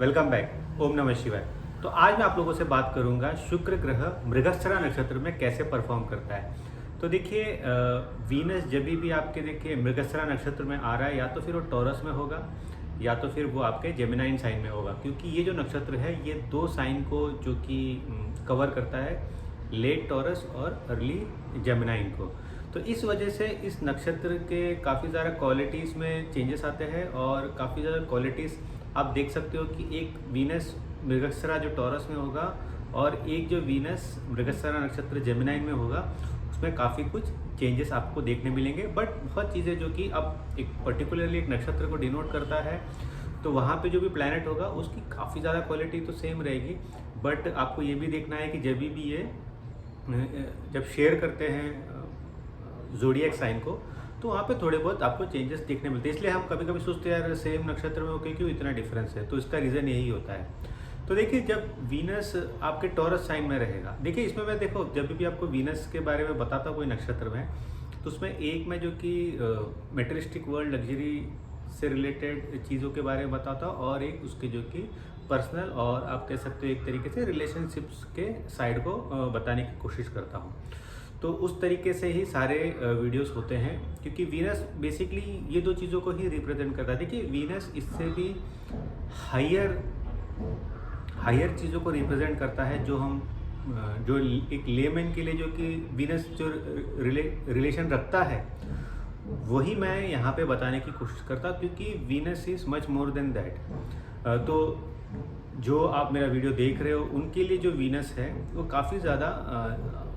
Welcome back. ओम नमः शिवाय। तो आज मैं आप लोगों से बात करूंगा शुक्र ग्रह मृगशिरा नक्षत्र में कैसे परफॉर्म करता है। तो देखिए वीनस जब भी आपके देखिए मृगशिरा नक्षत्र में आ रहा है, या तो फिर वो टॉरस में होगा या तो फिर वो आपके जेमिनाइन साइन में होगा, क्योंकि ये जो नक्षत्र है ये दो साइन को जो कि कवर करता है, लेट टॉरस और अर्ली जेमिनाइन को। तो इस वजह से इस नक्षत्र के काफ़ी ज़्यादा क्वालिटीज़ में चेंजेस आते हैं और काफ़ी ज़्यादा क्वालिटीज़ आप देख सकते हो कि एक वीनस मृगशिरा जो टॉरस में होगा और एक जो वीनस मृगशिरा नक्षत्र जेमिनाइन में होगा, उसमें काफ़ी कुछ चेंजेस आपको देखने मिलेंगे। बट बहुत चीज़ें जो कि अब एक पर्टिकुलरली एक नक्षत्र को डिनोट करता है, तो वहाँ पे जो भी प्लैनेट होगा उसकी काफ़ी ज़्यादा क्वालिटी तो सेम रहेगी। बट आपको ये भी देखना है कि जब भी ये जब शेयर करते हैं ज़ोडिएक साइन को, तो वहाँ पे थोड़े बहुत आपको चेंजेस देखने मिलते हैं। इसलिए हम कभी कभी सोचते हैं यार सेम नक्षत्र में होकर क्यों इतना डिफरेंस है, तो इसका रीज़न यही होता है। तो देखिए जब वीनस आपके टॉरस साइन में रहेगा, देखिए इसमें मैं देखो जब भी आपको वीनस के बारे में बताता हूँ कोई नक्षत्र में, तो उसमें एक मैं जो कि मेटेरियलिस्टिक वर्ल्ड लग्जरी से रिलेटेड चीज़ों के बारे में बताता हूँ, और एक उसके जो कि पर्सनल और आप कह सकते हो एक तरीके से रिलेशनशिप्स के साइड को बताने की कोशिश करता हूँ। तो उस तरीके से ही सारे वीडियोस होते हैं, क्योंकि वीनस बेसिकली ये दो चीज़ों को ही रिप्रेजेंट करता है। देखिए वीनस इससे भी हायर चीज़ों को रिप्रेजेंट करता है, जो हम जो एक लेमैन के लिए जो कि वीनस जो रिलेशन रखता है, वही मैं यहाँ पे बताने की कोशिश करता हूँ, क्योंकि Venus is much more than that. तो जो आप मेरा वीडियो देख रहे हो उनके लिए जो वीनस है वो काफ़ी ज़्यादा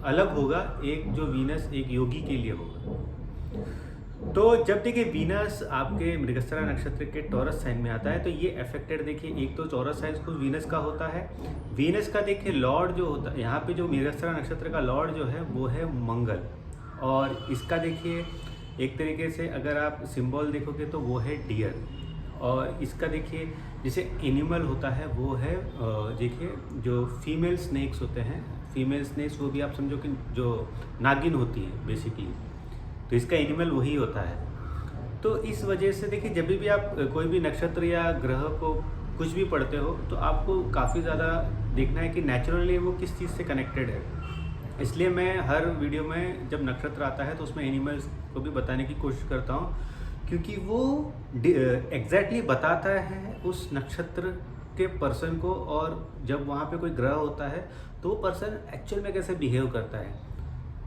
अलग होगा, एक जो वीनस एक योगी के लिए होगा। तो जब देखिए वीनस आपके मृगशिरा नक्षत्र के टॉरस साइन में आता है, तो ये अफेक्टेड देखिए एक तो टॉरस साइन खुद वीनस का होता है। वीनस का देखिए लॉर्ड जो होता है यहाँ पे, जो मृगशिरा नक्षत्र का लॉर्ड जो है वो है मंगल, और इसका देखिए एक तरीके से अगर आप सिंबल देखोगे तो वो है डियर। और इसका देखिए जैसे एनिमल होता है वो है देखिए जो फीमेल स्नेक्स होते हैं, फीमेल स्नेक्स वो भी आप समझो कि जो नागिन होती है बेसिकली, तो इसका एनिमल वही होता है। तो इस वजह से देखिए जब भी आप कोई भी नक्षत्र या ग्रह को कुछ भी पढ़ते हो, तो आपको काफ़ी ज़्यादा देखना है कि नेचुरली वो किस चीज़ से कनेक्टेड है। इसलिए मैं हर वीडियो में जब नक्षत्र आता है तो उसमें एनिमल्स को भी बताने की कोशिश करता हूँ, क्योंकि वो एग्जैक्टली बताता है उस नक्षत्र के पर्सन को, और जब वहाँ पे कोई ग्रह होता है तो वो पर्सन एक्चुअल में कैसे बिहेव करता है।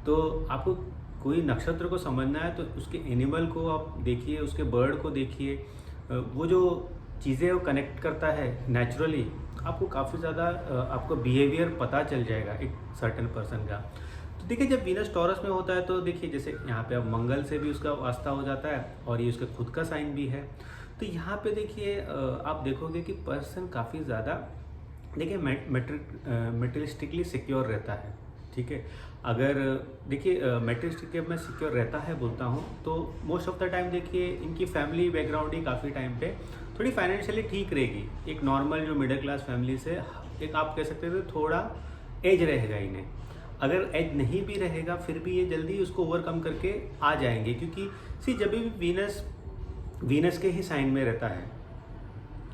तो आपको कोई नक्षत्र को समझना है तो उसके एनिमल को आप देखिए, उसके बर्ड को देखिए, वो जो चीज़ें वो कनेक्ट करता है नेचुरली, आपको काफ़ी ज़्यादा आपको बिहेवियर पता चल जाएगा एक सर्टेन पर्सन का। तो देखिए जब वीनस टॉरस में होता है तो देखिए जैसे यहाँ पे अब मंगल से भी उसका वास्ता हो जाता है, और ये उसका खुद का साइन भी है। तो यहाँ पे देखिए आप देखोगे कि पर्सन काफ़ी ज़्यादा देखिए मेटेरियलिस्टिकली सिक्योर रहता है। ठीक है, अगर देखिए मेटेरियलिस्टिक में सिक्योर रहता है बोलता हूँ, तो मोस्ट ऑफ द टाइम देखिए इनकी फैमिली बैकग्राउंड ही काफ़ी टाइम पे थोड़ी फाइनेंशियली ठीक रहेगी। एक नॉर्मल जो मिडिल क्लास फैमिली से एक आप कह सकते हो थोड़ा एज रहेगा इन्हें। अगर एज नहीं भी रहेगा फिर भी ये जल्दी उसको ओवरकम करके आ जाएंगे, क्योंकि जब भी वीनस के ही साइन में रहता है।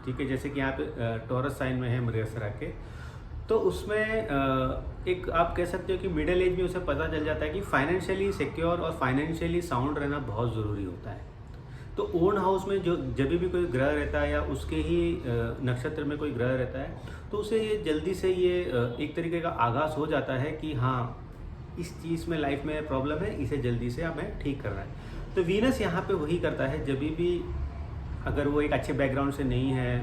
ठीक है, जैसे कि यहाँ पे टॉरस साइन में है मृगशिरा के, तो उसमें एक आप कह सकते हो कि मिडिल एज में उसे पता चल जाता है कि फाइनेंशियली सिक्योर और फाइनेंशियली साउंड रहना बहुत ज़रूरी होता है। तो ओन हाउस में जो जब भी कोई ग्रह रहता है या उसके ही नक्षत्र में कोई ग्रह रहता है, तो उसे ये जल्दी से ये एक तरीके का आगाज़ हो जाता है कि हाँ इस चीज़ में लाइफ में प्रॉब्लम है, इसे जल्दी से हमें ठीक करना है। तो वीनस यहाँ पे वही करता है, जब भी अगर वो एक अच्छे बैकग्राउंड से नहीं है,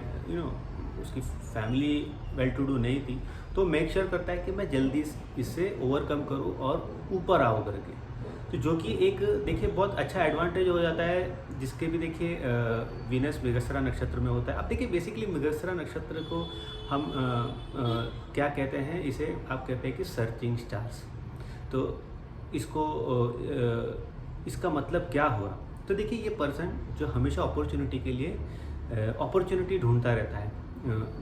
उसकी फैमिली वेल टू डू नहीं थी, तो मेक श्योर करता है कि मैं जल्दी इससे ओवरकम करूँ और ऊपर आओ करके। तो जो कि एक देखिए बहुत अच्छा एडवांटेज हो जाता है, जिसके भी देखिए वीनस मृगशिरा नक्षत्र में होता है। अब देखिए बेसिकली मृगशिरा नक्षत्र को हम क्या कहते हैं, इसे आप कहते हैं कि सर्चिंग स्टार्स। तो इसको इसका मतलब क्या हुआ, तो देखिए ये पर्सन जो हमेशा अपॉर्चुनिटी के लिए अपॉर्चुनिटी ढूंढता रहता है,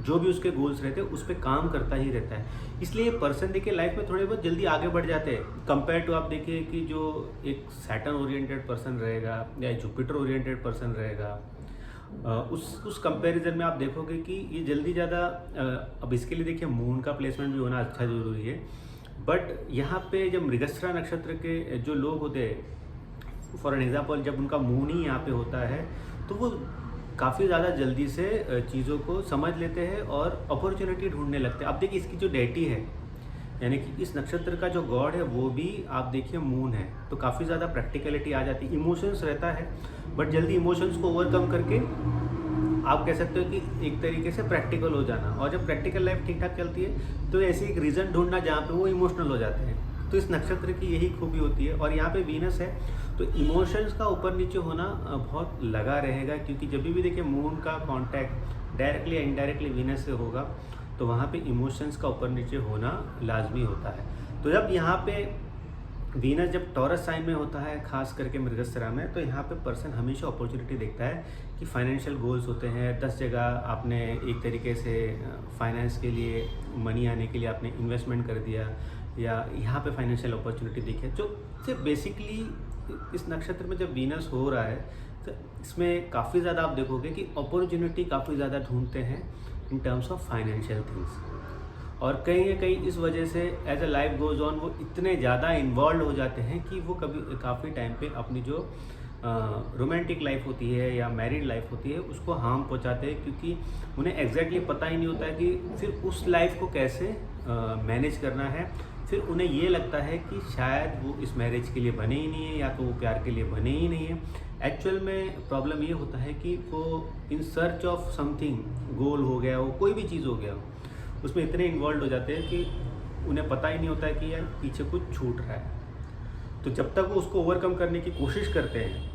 जो भी उसके गोल्स रहते हैं उस पर काम करता ही रहता है। इसलिए पर्सन देखिए लाइफ में थोड़े बहुत जल्दी आगे बढ़ जाते हैं कंपेयर टू आप देखिए कि जो एक सैटर्न ओरिएंटेड पर्सन रहेगा या जुपिटर ओरिएंटेड पर्सन रहेगा, उस कंपैरिजन में आप देखोगे कि ये जल्दी ज़्यादा अब इसके लिए देखिए मून का प्लेसमेंट भी होना अच्छा ज़रूरी है। बट यहाँ पे जब मृगशिरा नक्षत्र के जो लोग होते हैं, फॉर एन एग्जांपल जब उनका मून ही यहाँ पे होता है तो वो काफ़ी ज़्यादा जल्दी से चीज़ों को समझ लेते हैं और अपॉर्चुनिटी ढूंढने लगते हैं। अब देखिए इसकी जो डेटी है, यानी कि इस नक्षत्र का जो गॉड है वो भी आप देखिए मून है, तो काफ़ी ज़्यादा प्रैक्टिकलिटी आ जाती है, इमोशंस रहता है बट जल्दी इमोशंस को ओवरकम करके आप कह सकते हो कि एक तरीके से प्रैक्टिकल हो जाना। और जब प्रैक्टिकल लाइफ ठीक ठाक चलती है तो ऐसी एक रीज़न ढूंढना जहाँ पे वो इमोशनल हो जाते हैं। तो इस नक्षत्र की यही खूबी होती है। और यहाँ पे वीनस है तो इमोशंस का ऊपर नीचे होना बहुत लगा रहेगा, क्योंकि जब भी देखिए मून का कांटेक्ट डायरेक्टली या इनडायरेक्टली वीनस से होगा तो वहाँ पे इमोशंस का ऊपर नीचे होना लाजमी होता है। तो जब यहाँ पे वीनस जब टॉरस साइन में होता है, खास करके मृगशिरा में, तो यहाँ पे पर्सन हमेशा अपॉर्चुनिटी देखता है कि फाइनेंशियल गोल्स होते हैं। 10 जगह आपने एक तरीके से फाइनेंस के लिए, मनी आने के लिए आपने इन्वेस्टमेंट कर दिया, या यहाँ पे फाइनेंशियल अपॉर्चुनिटी देखी है। जो सिर्फ बेसिकली इस नक्षत्र में जब वीनस हो रहा है तो इसमें काफ़ी ज़्यादा आप देखोगे कि अपॉर्चुनिटी काफ़ी ज़्यादा ढूंढते हैं in terms of financial things. और कहीं ना कहीं इस वजह से as a life goes on वो इतने ज़्यादा इन्वॉल्व हो जाते हैं कि वो कभी काफ़ी टाइम पे अपनी जो रोमांटिक लाइफ होती है या मैरिड लाइफ होती है उसको हार्म पहुंचाते हैं, क्योंकि उन्हें एग्जैक्टली पता ही नहीं होता है कि फिर उस लाइफ को कैसे मैनेज करना है। फिर उन्हें ये लगता है कि शायद वो इस मैरिज के लिए बने ही नहीं है, या तो वो प्यार के लिए बने ही नहीं है। एक्चुअल में प्रॉब्लम ये होता है कि वो इन सर्च ऑफ समथिंग, गोल हो गया हो, कोई भी चीज़ हो गया हो, उसमें इतने इन्वॉल्व हो जाते हैं कि उन्हें पता ही नहीं होता है कि यार पीछे कुछ छूट रहा है। तो जब तक वो उसको ओवरकम करने की कोशिश करते हैं,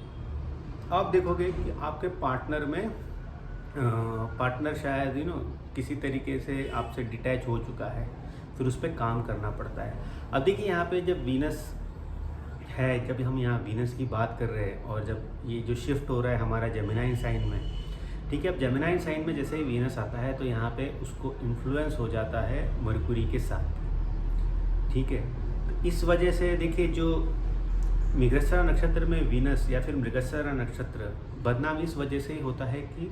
आप देखोगे कि आपके पार्टनर में पार्टनर शायद किसी तरीके से आपसे डिटैच हो चुका है, फिर उस पर काम करना पड़ता है। अब देखिए यहाँ पे जब वीनस है, जब हम यहाँ वीनस की बात कर रहे हैं और जब ये जो शिफ्ट हो रहा है हमारा जेमिनाई साइन में, ठीक है, अब जेमिनाई साइन में जैसे ही वीनस आता है तो यहाँ पे उसको इन्फ्लुएंस हो जाता है मरकुरी के साथ, ठीक है। तो इस वजह से देखिए जो मृगशिरा नक्षत्र में वीनस या फिर मृगशिरा नक्षत्र बदनाम इस वजह से ही होता है कि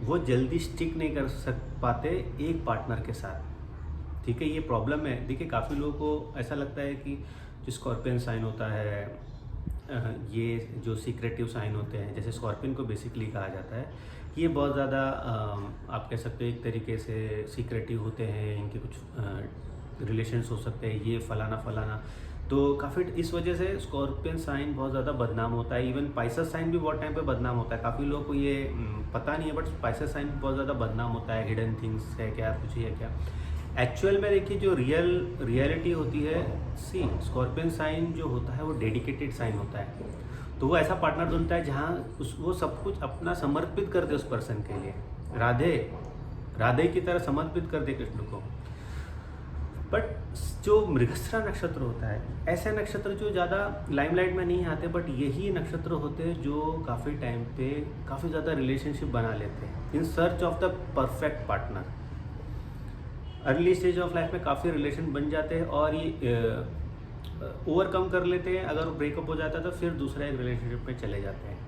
वो जल्दी स्टिक नहीं कर पाते एक पार्टनर के साथ, ठीक है। ये प्रॉब्लम है। देखिए काफ़ी लोगों को ऐसा लगता है कि जो स्कॉर्पियन साइन होता है, ये जो सीक्रेटिव साइन होते हैं, जैसे स्कॉर्पियन को बेसिकली कहा जाता है, ये बहुत ज़्यादा आप कह सकते हो एक तरीके से सीक्रेटिव होते हैं, इनके कुछ रिलेशंस हो सकते हैं, ये फलाना फलाना। तो काफ़ी इस वजह से स्कॉर्पियन साइन बहुत ज़्यादा बदनाम होता है। इवन पाइसेस साइन भी बहुत टाइम पे बदनाम होता है। काफ़ी लोगों को ये पता नहीं है, बट पाइसेस साइन बहुत ज़्यादा बदनाम होता है। हिडन थिंग्स है क्या, कुछ है क्या। एक्चुअल में देखिए जो रियलिटी होती है, स्कॉर्पियन साइन जो होता है वो डेडिकेटेड साइन होता है। तो वो ऐसा पार्टनर ढूंढता है जहाँ वो सब कुछ अपना समर्पित कर दे उस पर्सन के लिए, राधे की तरह समर्पित कर दे कृष्ण को। बट जो मृगशिरा नक्षत्र होता है, ऐसे नक्षत्र जो ज़्यादा लाइमलाइट में नहीं आते, बट यही नक्षत्र होते हैं जो काफ़ी टाइम पे काफ़ी ज़्यादा रिलेशनशिप बना लेते हैं in search of the perfect partner. Early stage of life में काफ़ी रिलेशन बन जाते हैं और ये ओवरकम कर लेते हैं। अगर ब्रेकअप हो जाता है तो फिर दूसरा एक रिलेशनशिप में चले जाते हैं।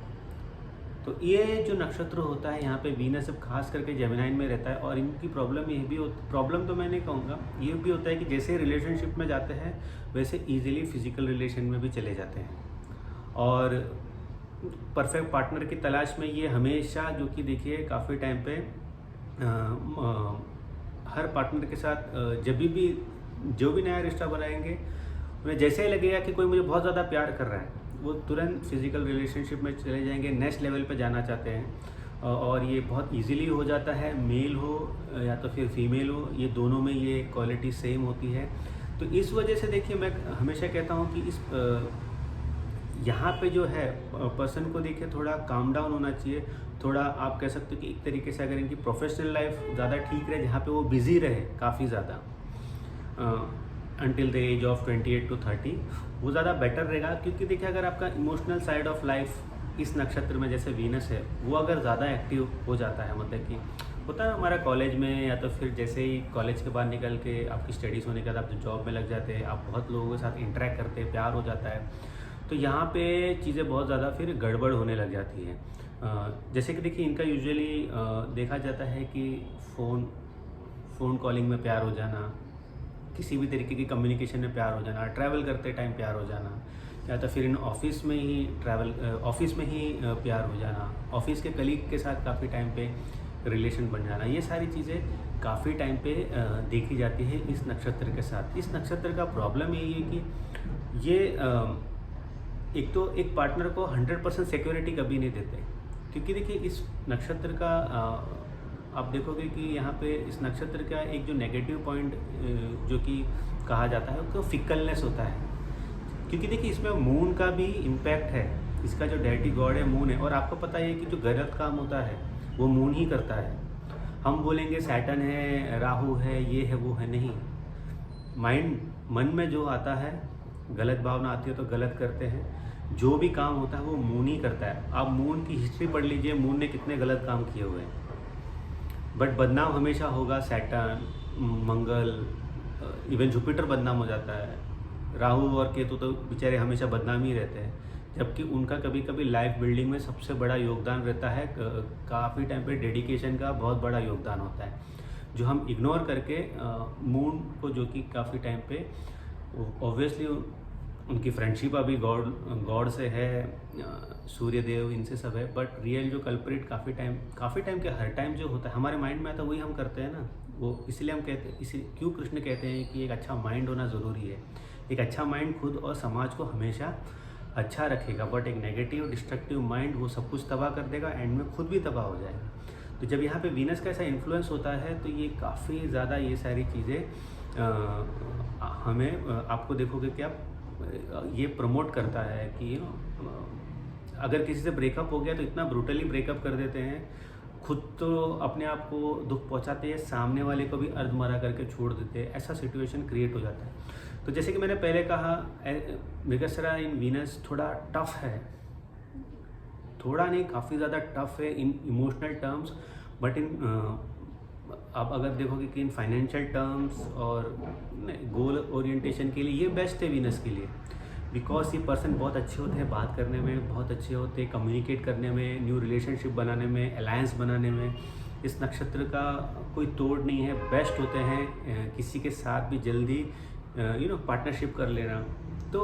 तो ये जो नक्षत्र होता है यहाँ पे वीनस अब खास करके जेमिनाइन में रहता है, और इनकी प्रॉब्लम ये भी प्रॉब्लम तो मैं नहीं कहूँगा, ये भी होता है कि जैसे रिलेशनशिप में जाते हैं वैसे ईजिली फिजिकल रिलेशन में भी चले जाते हैं। और परफेक्ट पार्टनर की तलाश में ये हमेशा, जो कि देखिए काफ़ी टाइम पे हर पार्टनर के साथ जब भी जो भी नया रिश्ता बनाएंगे, उन्हें जैसे ही लगेगा कि कोई मुझे बहुत ज़्यादा प्यार कर रहा है, वो तुरंत फिजिकल रिलेशनशिप में चले जाएंगे, नेक्स्ट लेवल पे जाना चाहते हैं। और ये बहुत इजीली हो जाता है, मेल हो या तो फिर फीमेल हो, ये दोनों में ये क्वालिटी सेम होती है। तो इस वजह से देखिए मैं हमेशा कहता हूँ कि इस यहाँ पे जो है पर्सन को देखिए थोड़ा काम डाउन होना चाहिए। थोड़ा आप कह सकते हो कि एक तरीके से अगर इनकी प्रोफेशनल लाइफ ज़्यादा ठीक रहे, जहाँ पे वो बिज़ी रहे काफ़ी ज़्यादा until the age of 28 to 30, वो ज़्यादा बेटर रहेगा। क्योंकि देखिए अगर आपका इमोशनल साइड ऑफ लाइफ इस नक्षत्र में जैसे वीनस है, वो अगर ज़्यादा एक्टिव हो जाता है, मतलब कि होता है हमारा कॉलेज में, या तो फिर जैसे ही कॉलेज के बाद निकल के आपकी स्टडीज़ होने के बाद आप जॉब में लग जाते हैं, आप बहुत लोगों के साथ इंटरेक्ट करते हैं, प्यार हो जाता है, तो यहाँ पे चीज़ें बहुत ज़्यादा फिर गड़बड़ होने लग जाती हैं। जैसे कि देखिए इनका यूजुअली देखा जाता है कि फ़ोन कॉलिंग में प्यार हो जाना, किसी भी तरीके की कम्युनिकेशन में प्यार हो जाना, ट्रैवल करते टाइम प्यार हो जाना, या तो फिर इन ऑफिस में ही प्यार हो जाना, ऑफिस के कलीग के साथ काफ़ी टाइम पे रिलेशन बन जाना, ये सारी चीज़ें काफ़ी टाइम पे देखी जाती है इस नक्षत्र के साथ। इस नक्षत्र का प्रॉब्लम यही है कि ये एक तो एक पार्टनर को 100% सिक्योरिटी कभी नहीं देते, क्योंकि देखिए इस नक्षत्र का आप देखोगे कि यहाँ पे इस नक्षत्र का एक जो नेगेटिव पॉइंट जो कि कहा जाता है तो फिकलनेस होता है, क्योंकि देखिए इसमें मून का भी इम्पैक्ट है। इसका जो डेटी गॉड है मून है, और आपको पता है कि जो गलत काम होता है वो मून ही करता है। हम बोलेंगे सैटर्न है, राहु है, ये है, वो है, नहीं। मन में जो आता है, गलत भावना आती है तो गलत करते हैं। जो भी काम होता है वो मून ही करता है। आप मून की हिस्ट्री पढ़ लीजिए, मून ने कितने गलत काम किए हुए हैं, बट बदनाम हमेशा होगा सैटर्न, मंगल, इवन जुपिटर बदनाम हो जाता है। राहु और केतु तो बेचारे हमेशा बदनाम ही रहते हैं, जबकि उनका कभी कभी लाइफ बिल्डिंग में सबसे बड़ा योगदान रहता है। काफ़ी टाइम पे डेडिकेशन का बहुत बड़ा योगदान होता है, जो हम इग्नोर करके मून को, जो कि काफ़ी टाइम पे ऑब्वियसली उनकी फ्रेंडशिप अभी गॉड से है, सूर्य देव इनसे सब है, बट रियल जो कल्प्रिट काफ़ी टाइम के हर टाइम जो होता है हमारे माइंड में आता है वही हम करते हैं ना। वो इसलिए हम कहते हैं, इसी क्यों कृष्ण कहते हैं कि एक अच्छा माइंड होना ज़रूरी है। एक अच्छा माइंड खुद और समाज को हमेशा अच्छा रखेगा, बट एक नेगेटिव डिस्ट्रक्टिव माइंड वो सब कुछ तबाह कर देगा, एंड में खुद भी तबाह हो जाएगा। तो जब यहाँ पे वीनस का ऐसा इन्फ्लुएंस होता है तो ये काफ़ी ज़्यादा ये सारी चीज़ें हमें आपको देखोगे कि आप ये प्रमोट करता है कि अगर किसी से ब्रेकअप हो गया तो इतना ब्रूटली ब्रेकअप कर देते हैं, खुद तो अपने आप को दुख पहुंचाते हैं, सामने वाले को भी अर्धमरा करके छोड़ देते हैं। ऐसा सिचुएशन क्रिएट हो जाता है। तो जैसे कि मैंने पहले कहा, मृगशिरा इन वीनस थोड़ा टफ है, थोड़ा नहीं काफ़ी ज़्यादा टफ है इन इमोशनल टर्म्स, बट आप अगर देखोगे कि इन फाइनेंशियल टर्म्स और गोल ओरिएंटेशन के लिए ये बेस्ट है वीनस के लिए, बिकॉज ये पर्सन बहुत अच्छे होते हैं बात करने में, बहुत अच्छे होते हैं कम्युनिकेट करने में, न्यू रिलेशनशिप बनाने में, अलायंस बनाने में। इस नक्षत्र का कोई तोड़ नहीं है, बेस्ट होते हैं किसी के साथ भी जल्दी पार्टनरशिप कर लेना। तो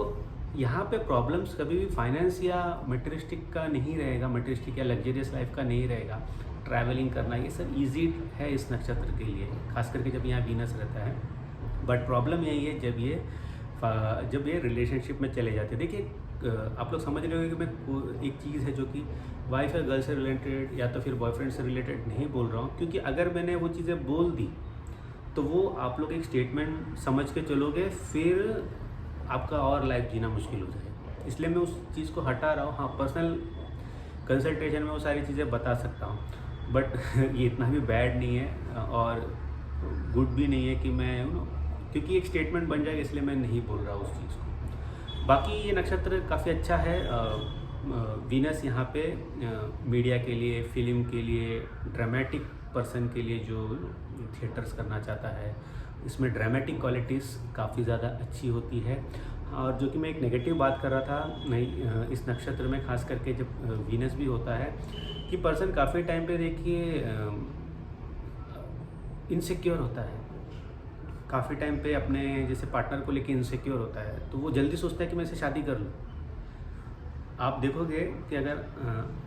यहाँ पे प्रॉब्लम्स कभी भी फाइनेंस या मटेरियलिस्टिक का नहीं रहेगा, मटेरियलिस्टिक या लग्जरियस लाइफ का नहीं रहेगा। ट्रैवलिंग करना ये सब ईजी है इस नक्षत्र के लिए, खास करके जब यहाँ वीनस रहता है। बट प्रॉब्लम यही है जब ये रिलेशनशिप में चले जाते हैं। देखिए आप लोग समझ रहे होंगे कि मैं एक चीज़ है जो कि वाइफ या गर्ल से रिलेटेड या तो फिर बॉयफ्रेंड से रिलेटेड नहीं बोल रहा हूँ, क्योंकि अगर मैंने वो चीज़ें बोल दी तो वो आप लोग एक स्टेटमेंट समझ के चलोगे, फिर आपका और लाइफ जीना मुश्किल हो जाएगा। इसलिए मैं उस चीज़ को हटा रहा हूँ। हाँ, पर्सनल कंसल्टेशन में वो सारी चीज़ें बता सकता हूँ, बट ये इतना भी बैड नहीं है और गुड भी नहीं है कि मैं क्योंकि एक स्टेटमेंट बन जाएगा, इसलिए मैं नहीं बोल रहा उस चीज़ को। बाकी ये नक्षत्र काफ़ी अच्छा है। वीनस यहाँ पे मीडिया के लिए, फिल्म के लिए, ड्रामेटिक पर्सन के लिए जो थिएटर्स करना चाहता है, इसमें ड्रामेटिक क्वालिटीज़ काफ़ी ज़्यादा अच्छी होती है। और जो कि मैं एक नेगेटिव बात कर रहा था, नहीं इस नक्षत्र में खास करके जब वीनस भी होता है कि पर्सन काफ़ी टाइम पे देखिए इनसिक्योर होता है, काफ़ी टाइम पे अपने जैसे पार्टनर को लेके इनसिक्योर होता है, तो वो जल्दी सोचता है कि मैं इससे शादी कर लूँ। आप देखोगे कि अगर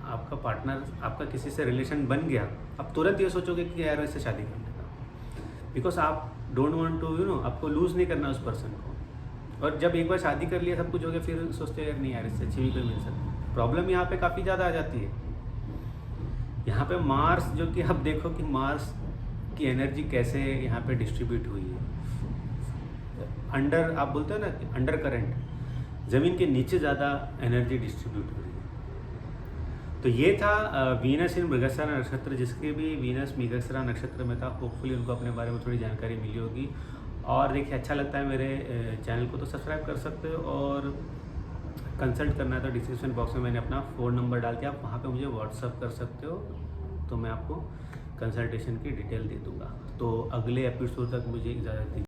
आपका पार्टनर, आपका किसी से रिलेशन बन गया, आप तुरंत ये सोचोगे कि यार इससे शादी कर लेता हूँ, बिकॉज आप डोंट वांट टू आपको लूज़ नहीं करना उस पर्सन को। और जब एक बार शादी कर लिया, सब कुछ हो गया, फिर सोचते हैं नहीं यार इससे अच्छी भी कोई मिल सकती। प्रॉब्लम यहाँ पे काफ़ी ज़्यादा आ जाती है। यहाँ पे मार्स, जो कि आप देखो कि मार्स की एनर्जी कैसे यहाँ पे डिस्ट्रीब्यूट हुई है। अंडर, आप बोलते हो ना कि अंडर करंट, ज़मीन के नीचे ज़्यादा एनर्जी डिस्ट्रीब्यूट हो रही है। तो ये था वीनस इन मृगशिरा नक्षत्र, जिसके भी वीनस मृगशिरा नक्षत्र में था। होपफुली उनको अपने बारे में थोड़ी जानकारी मिली होगी। और देखिए अच्छा लगता है मेरे चैनल को तो सब्सक्राइब कर सकते हो, और कंसल्ट करना है तो डिस्क्रिप्शन बॉक्स में मैंने अपना फ़ोन नंबर डाल के आप वहाँ पे मुझे व्हाट्सअप कर सकते हो, तो मैं आपको कंसल्टेशन की डिटेल दे दूँगा। तो अगले एपिसोड तक मुझे इजाज़त दीजिए।